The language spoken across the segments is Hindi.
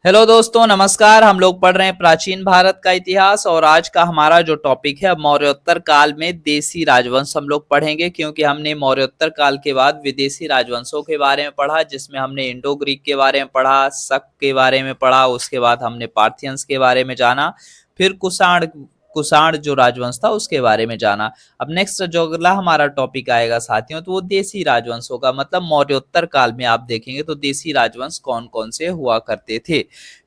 हेलो दोस्तों, नमस्कार। हम लोग पढ़ रहे हैं प्राचीन भारत का इतिहास और आज का हमारा जो टॉपिक है मौर्योत्तर काल में देसी राजवंश हम लोग पढ़ेंगे, क्योंकि हमने मौर्योत्तर काल के बाद विदेशी राजवंशों के बारे में पढ़ा, जिसमें हमने इंडो ग्रीक के बारे में पढ़ा, शक के बारे में पढ़ा, उसके बाद हमने पार्थियंस के बारे में जाना, फिर कुषाण कुषाण जो राजवंश था उसके बारे में जाना। अब नेक्स्ट जो अगला हमारा टॉपिक आएगा साथियों, तो वो देसी राजवंश होगा। मतलब मौर्योत्तर काल में आप देखेंगे तो देसी राजवंश कौन कौन से हुआ करते थे,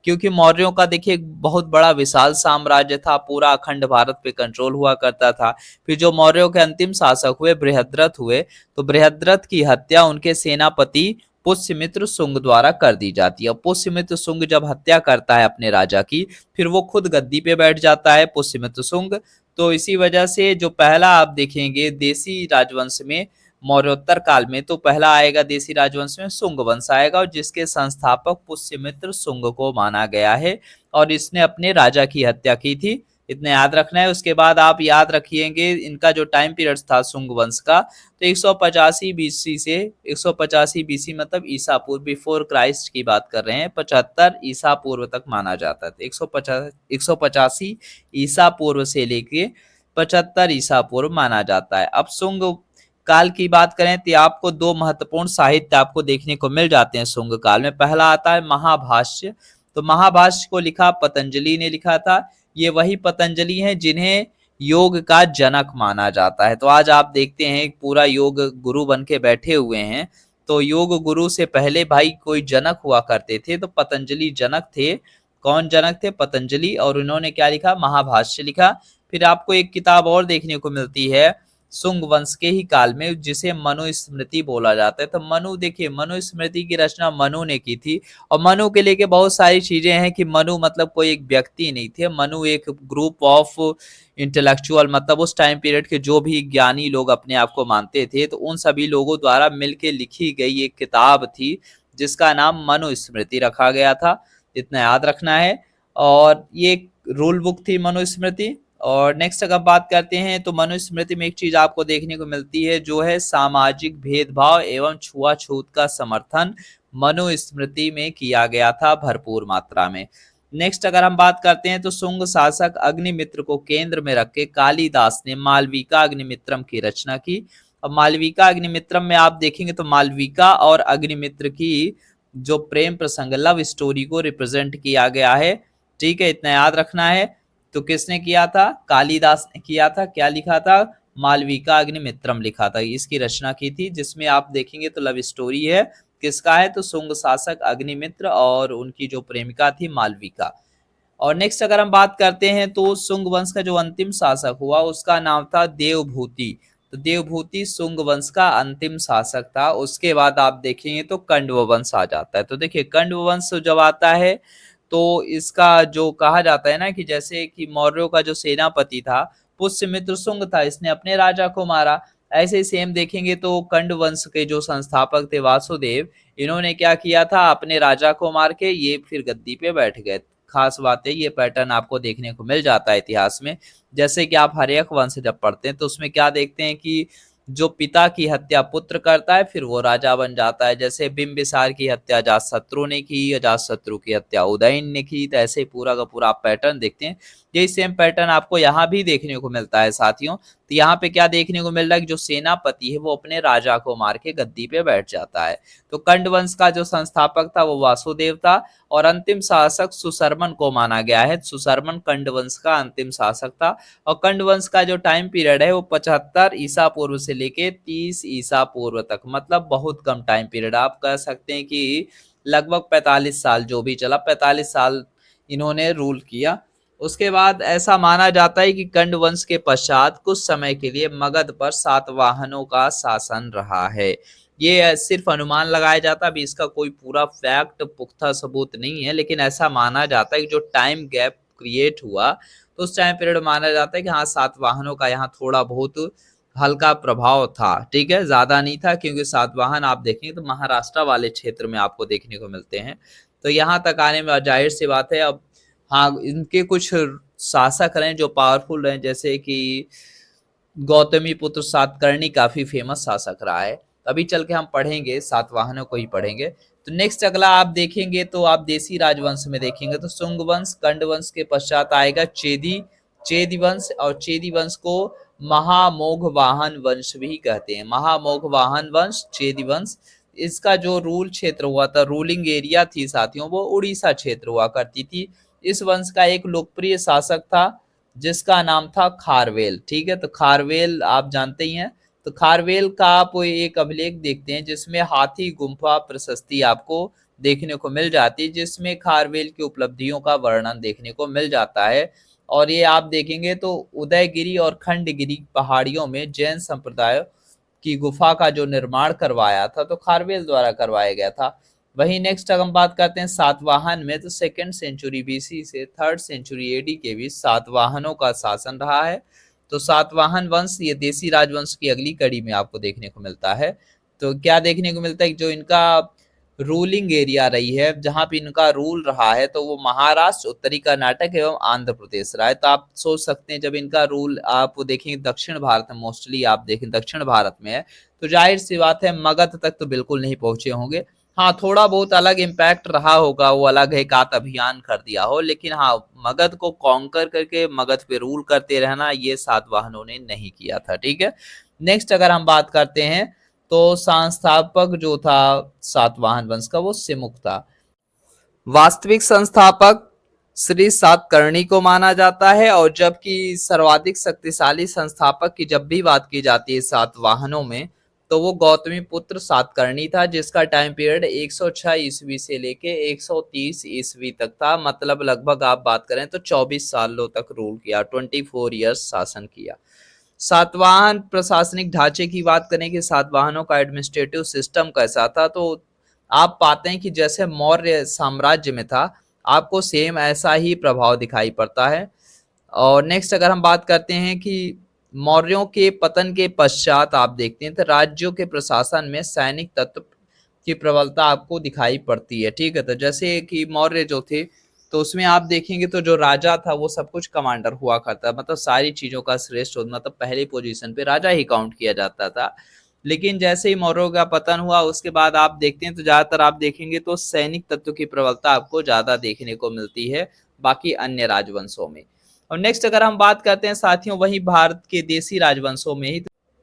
क्योंकि मौर्यों का देखिए एक बहुत बड़ा विशाल साम्राज्य था, पूरा अखंड भारत पे कंट्रोल हुआ करता था। फिर जो मौर्यों के अंतिम शासक हुए बृहद्रथ हुए, तो बृहद्रथ की हत्या उनके सेनापति पुष्यमित्र शुंग द्वारा कर दी जाती है। पुष्यमित्र शुंग जब हत्या करता है अपने राजा की, फिर वो खुद गद्दी पे बैठ जाता है पुष्यमित्र शुंग। तो इसी वजह से जो पहला आप देखेंगे देसी राजवंश में मौर्योत्तर काल में, तो पहला आएगा देसी राजवंश में शुंग वंश आएगा, और जिसके संस्थापक पुष्यमित्र शुंग को माना गया है और इसने अपने राजा की हत्या की थी। इतना याद रखना है। उसके बाद आप याद रखिएंगे इनका जो टाइम पीरियड था शुंग वंश का, तो 185 बीसी से 185 बीसी मतलब ईसा पूर्व, बिफोर क्राइस्ट की बात कर रहे हैं, 75 ईसा पूर्व तक माना जाता है। 185 ईसा पूर्व से लेके 75 ईसा पूर्व माना जाता है। अब शुंग काल की बात करें तो आपको दो महत्वपूर्ण साहित्य आपको देखने को मिल जाते हैं शुंग काल में। पहला आता है महाभाष्य। तो महाभाष्य को लिखा पतंजलि ने लिखा था। ये वही पतंजलि हैं जिन्हें योग का जनक माना जाता है। तो आज आप देखते हैं पूरा योग गुरु बन के बैठे हुए हैं। तो योग गुरु से पहले भाई कोई जनक हुआ करते थे, तो पतंजलि जनक थे। कौन जनक थे? पतंजलि। और उन्होंने क्या लिखा? महाभाष्य लिखा। फिर आपको एक किताब और देखने को मिलती है शुंग वंश के ही काल में, जिसे मनुस्मृति बोला जाता है। तो मनु, देखिए मनुस्मृति की रचना मनु ने की थी। और मनु के लेके बहुत सारी चीजें हैं कि मनु मतलब कोई एक व्यक्ति नहीं थे, मनु एक ग्रुप ऑफ इंटेलेक्चुअल, मतलब उस टाइम पीरियड के जो भी ज्ञानी लोग अपने आप को मानते थे, तो उन सभी लोगों द्वारा मिलके लिखी गई एक किताब थी जिसका नाम मनुस्मृति रखा गया था। इतना याद रखना है। और ये रूल बुक थी मनुस्मृति। और नेक्स्ट अगर बात करते हैं तो मनुस्मृति में एक चीज आपको देखने को मिलती है, जो है सामाजिक भेदभाव एवं छुआछूत का समर्थन मनुस्मृति में किया गया था भरपूर मात्रा में। नेक्स्ट अगर हम बात करते हैं तो शुंग शासक अग्निमित्र को केंद्र में रख के कालिदास ने मालविका अग्निमित्रम की रचना की। और मालविका अग्निमित्रम में आप देखेंगे तो मालविका और अग्निमित्र की जो प्रेम प्रसंग, लव स्टोरी को रिप्रेजेंट किया गया है। ठीक है, इतना याद रखना है। तो किसने किया था? कालिदास ने किया था। क्या लिखा था? मालविका अग्निमित्रम लिखा था, इसकी रचना की थी, जिसमें आप देखेंगे तो लव स्टोरी है। किसका है? तो शुंग शासक अग्निमित्र और उनकी जो प्रेमिका थी मालविका। और नेक्स्ट अगर हम बात करते हैं तो शुंग वंश का जो अंतिम शासक हुआ उसका नाम था देवभूति। तो देवभूति शुंग वंश का अंतिम शासक था। उसके बाद आप देखेंगे तो कंडव वंश आ जाता है। तो देखिए कंडव वंश जब आता है तो इसका जो कहा जाता है ना कि जैसे कि मौर्यों का जो सेनापति था पुष्यमित्र शुंग था, इसने अपने राजा को मारा। ऐसे ही सेम देखेंगे तो कंड वंश के जो संस्थापक थे वासुदेव, इन्होंने क्या किया था? अपने राजा को मार के ये फिर गद्दी पे बैठ गए। खास बात है, ये पैटर्न आपको देखने को मिल जाता है इतिहास में। जैसे कि आप हर्यक वंश जब पढ़ते हैं तो उसमें क्या देखते हैं कि जो पिता की हत्या पुत्र करता है फिर वो राजा बन जाता है। जैसे बिंबिसार की हत्या अजातशत्रु ने की, अजातशत्रु की हत्या उदयन ने की। तो ऐसे पूरा का पूरा आप पैटर्न देखते हैं। यही सेम पैटर्न आपको यहाँ भी देखने को मिलता है साथियों। तो यहाँ पे क्या देखने को मिल रहा है कि जो सेनापति है वो अपने राजा को मार के गद्दी पे बैठ जाता है। तो कंड वंश का जो संस्थापक था वो वासुदेव था और अंतिम शासक सुशर्मन को माना गया है। सुशर्मन कंड वंश का अंतिम शासक था। और कंड वंश का जो टाइम पीरियड है वो 75 ईसा पूर्व से लेके 30 ईसा पूर्व तक, मतलब बहुत कम टाइम पीरियड, आप कह सकते हैं कि लगभग 45 साल जो भी चला, 45 साल इन्होंने रूल किया। उसके बाद ऐसा माना जाता है कि कंड वंश के पश्चात कुछ समय के लिए मगध पर सातवाहनों का शासन रहा है। ये सिर्फ अनुमान लगाया जाता है, अभी इसका कोई पूरा फैक्ट पुख्ता सबूत नहीं है, लेकिन ऐसा माना जाता है कि जो टाइम गैप क्रिएट हुआ तो उस टाइम पीरियड माना जाता है कि हाँ सातवाहनों का यहाँ थोड़ा बहुत हल्का प्रभाव था। ठीक है, ज्यादा नहीं था, क्योंकि सातवाहन आप देखेंगे तो महाराष्ट्र वाले क्षेत्र में आपको देखने को मिलते हैं। तो यहाँ तक आने में जाहिर सी बात है। अब हाँ, इनके कुछ शासक रहे जो पावरफुल रहे, जैसे कि गौतमी पुत्र सातकर्णी काफी फेमस शासक रहा है। अभी चल के हम पढ़ेंगे सातवाहनों को ही पढ़ेंगे। तो नेक्स्ट अगला आप देखेंगे तो आप देसी राजवंश में देखेंगे तो शुंग वंश, कंड वंश के पश्चात आएगा चेदी वंश, और चेदी वंश को महामोघवाहन वंश भी कहते हैं। महामोघवाहन वंश, चेदी वंश, इसका जो रूल क्षेत्र हुआ था, रूलिंग एरिया थी साथियों, वो उड़ीसा क्षेत्र हुआ करती थी। इस वंश का एक लोकप्रिय शासक था जिसका नाम था खारवेल। ठीक है, तो खारवेल आप जानते ही हैं। तो खारवेल का आप एक अभिलेख देखते हैं जिसमें हाथी गुम्फा प्रशस्ति आपको देखने को मिल जाती है, जिसमें खारवेल की उपलब्धियों का वर्णन देखने को मिल जाता है। और ये आप देखेंगे तो उदयगिरी और खंडगिरी पहाड़ियों में जैन संप्रदाय की गुफा का जो निर्माण करवाया था तो खारवेल द्वारा करवाया गया था। वहीं नेक्स्ट अगर हम बात करते हैं सातवाहन में, तो 2nd सेंचुरी बीसी से 3rd सेंचुरी एडी के बीच सातवाहनों का शासन रहा है। तो सातवाहन वंश ये देसी राजवंश की अगली कड़ी में आपको देखने को मिलता है। तो क्या देखने को मिलता है कि जो इनका रूलिंग एरिया रही है, जहां पे इनका रूल रहा है, तो वो महाराष्ट्र, उत्तरी कर्नाटक एवं आंध्र प्रदेश रहा है। तो आप सोच सकते हैं जब इनका रूल आप देखेंगे दक्षिण भारत में, मोस्टली आप देखें दक्षिण भारत में है, तो जाहिर सी बात है मगध तक तो बिल्कुल नहीं पहुंचे होंगे। हाँ, थोड़ा बहुत अलग इम्पैक्ट रहा होगा, वो अलग एक आध अभियान कर दिया हो, लेकिन हाँ, मगध को कॉन्कर करके मगध पे रूल करते रहना ये सातवाहनों ने नहीं किया था। ठीक है, नेक्स्ट अगर हम बात करते हैं तो संस्थापक जो था सातवाहन वंश का वो सिमुक था। वास्तविक संस्थापक श्री सातकर्णी को माना जाता है, और जबकि सर्वाधिक शक्तिशाली संस्थापक की जब भी बात की जाती है सातवाहनों में, तो वो गौतमी पुत्र सातकर्णी था, जिसका टाइम पीरियड 106 ईस्वी से लेके 130 ईस्वी तक था। मतलब लगभग आप बात करें तो 24 सालों तक रूल किया, 24 ईयर्स शासन किया। सातवाहन प्रशासनिक ढांचे की बात करें कि सातवाहनों का एडमिनिस्ट्रेटिव सिस्टम कैसा था, तो आप पाते हैं कि जैसे मौर्य साम्राज्य में था, आपको सेम ऐसा ही प्रभाव दिखाई पड़ता है। और नेक्स्ट अगर हम बात करते हैं कि मौर्यों के पतन के पश्चात आप देखते हैं तो राज्यों के प्रशासन में सैनिक तत्व की प्रबलता आपको दिखाई पड़ती है। ठीक है, तो जैसे कि मौर्य जो थे तो उसमें आप देखेंगे तो जो राजा था वो सब कुछ कमांडर हुआ करता, मतलब सारी चीजों का श्रेष्ठ, मतलब पहली पोजीशन पे राजा ही काउंट किया जाता था। लेकिन जैसे ही मौर्यों का पतन हुआ उसके बाद आप देखते हैं तो ज्यादातर आप देखेंगे तो सैनिक तत्व की प्रबलता आपको ज्यादा देखने को मिलती है बाकी अन्य राजवंशों में। और नेक्स्ट अगर हम बात करते हैं साथियों वही भारत के देसी राजवंशों में ही,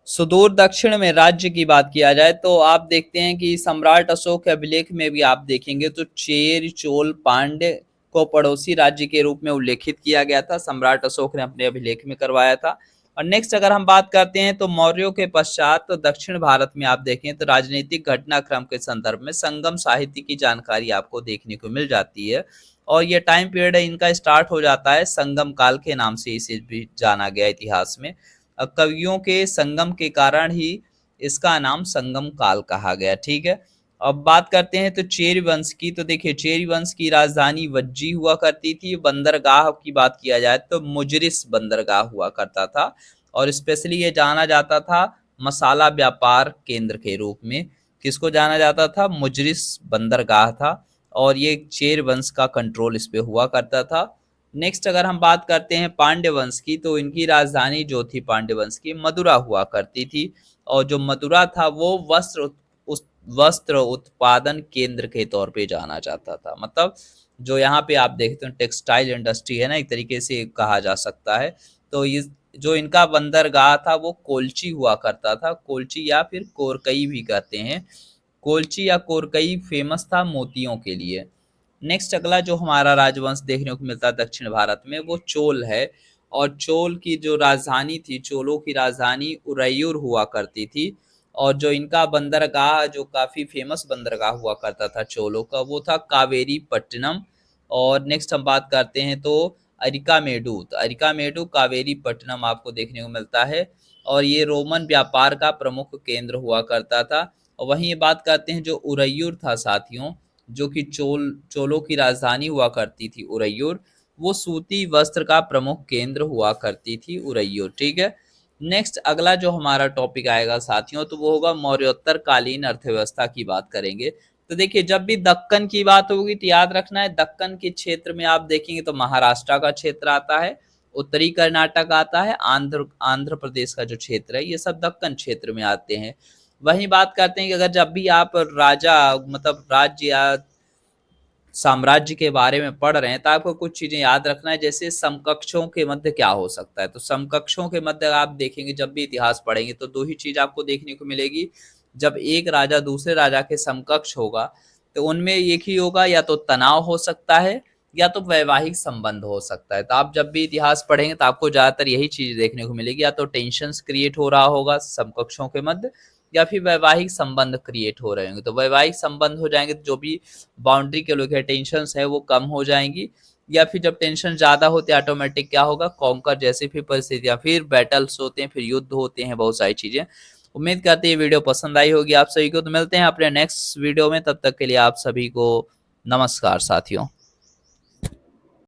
सुदूर दक्षिण में राज्य की बात किया जाए तो आप देखते हैं कि सम्राट अशोक के अभिलेख में भी आप देखेंगे तो चेर चोल पांड्य को पड़ोसी राज्य के रूप में उल्लेखित किया गया था, सम्राट अशोक ने अपने अभिलेख में करवाया था। और नेक्स्ट अगर हम बात करते हैं तो मौर्यों के पश्चात तो दक्षिण भारत में आप देखें तो राजनीतिक घटनाक्रम के संदर्भ में संगम साहित्य की जानकारी आपको देखने को मिल जाती है। और ये टाइम पीरियड इनका स्टार्ट हो जाता है संगम काल के नाम से इसे भी जाना गया इतिहास में। कवियों के संगम के कारण ही इसका नाम संगम काल कहा गया। ठीक है, अब बात करते हैं तो चेर वंश की, तो देखिए चेर वंश की राजधानी वज्जी हुआ करती थी। बंदरगाह की बात किया जाए तो मुजरिस बंदरगाह हुआ करता था, और स्पेशली ये जाना जाता था मसाला व्यापार केंद्र के रूप में। किसको जाना जाता था? मुजरिस बंदरगाह था, और ये चेर वंश का कंट्रोल इस पे हुआ करता था। नेक्स्ट अगर हम बात करते हैं पांड्य वंश की, तो इनकी राजधानी जो थी पांड्य वंश की मदुरा हुआ करती थी, और जो मदुरा था वो वस्त्र उत्पादन केंद्र के तौर पे जाना जाता था। मतलब जो यहाँ पे आप देखते हो टेक्सटाइल इंडस्ट्री है ना, एक तरीके से कहा जा सकता है। तो ये जो इनका बंदरगाह था वो कोल्ची हुआ करता था, कोल्ची या फिर कोरकई भी कहते हैं। कोल्ची या कोरकई फेमस था मोतियों के लिए। नेक्स्ट अगला जो हमारा राजवंश देखने को मिलता है दक्षिण भारत में वो चोल है, और चोल की जो राजधानी थी, चोलों की राजधानी उरैयूर हुआ करती थी। और जो इनका बंदरगाह जो काफी फेमस बंदरगाह हुआ करता था चोलों का वो था कावेरी पट्टनम। और नेक्स्ट हम बात करते हैं तो अरिकामेडू, तो अरिकामेडू कावेरी पट्टनम आपको देखने को मिलता है, और ये रोमन व्यापार का प्रमुख केंद्र हुआ करता था। और वहीं ये बात करते हैं जो उरैयूर था साथियों, जो कि चोलों की राजधानी हुआ करती थी उरैयूर, वो सूती वस्त्र का प्रमुख केंद्र हुआ करती थी उरैयूर। ठीक है, नेक्स्ट अगला जो हमारा टॉपिक आएगा साथियों तो वो होगा मौर्योत्तर कालीन अर्थव्यवस्था की बात करेंगे। तो देखिए जब भी दक्कन की बात होगी तो याद रखना है दक्कन के क्षेत्र में आप देखेंगे तो महाराष्ट्र का क्षेत्र आता है, उत्तरी कर्नाटक आता है, आंध्र प्रदेश का जो क्षेत्र है, ये सब दक्कन क्षेत्र में आते हैं। वहीं बात करते हैं कि अगर जब भी आप राजा मतलब राज्य या साम्राज्य के बारे में पढ़ रहे हैं तो आपको कुछ चीजें याद रखना है, जैसे समकक्षों के मध्य क्या हो सकता है। तो समकक्षों के मध्य आप देखेंगे जब भी इतिहास पढ़ेंगे तो दो ही चीज आपको देखने को मिलेगी। जब एक राजा दूसरे राजा के समकक्ष होगा तो उनमें एक ही होगा, या तो तनाव हो सकता है या तो वैवाहिक संबंध हो सकता है। तो आप जब भी इतिहास पढ़ेंगे तो आपको ज्यादातर यही चीज देखने को मिलेगी, या तो टेंशन क्रिएट हो रहा होगा समकक्षों के मध्य, या फिर वैवाहिक संबंध क्रिएट हो रहे होंगे। तो वैवाहिक संबंध हो जाएंगे तो जो भी बाउंड्री के लोग है, टेंशन है वो कम हो जाएंगी, या फिर जब टेंशन ज्यादा होते हैं ऑटोमेटिक क्या होगा, कॉन्कर जैसी फिर परिस्थितियां, फिर बैटल्स होते हैं, फिर युद्ध होते हैं, बहुत सारी चीजें। उम्मीद करते हैं ये वीडियो पसंद आई होगी आप सभी को। तो मिलते हैं अपने नेक्स्ट वीडियो में, तब तक के लिए आप सभी को नमस्कार साथियों।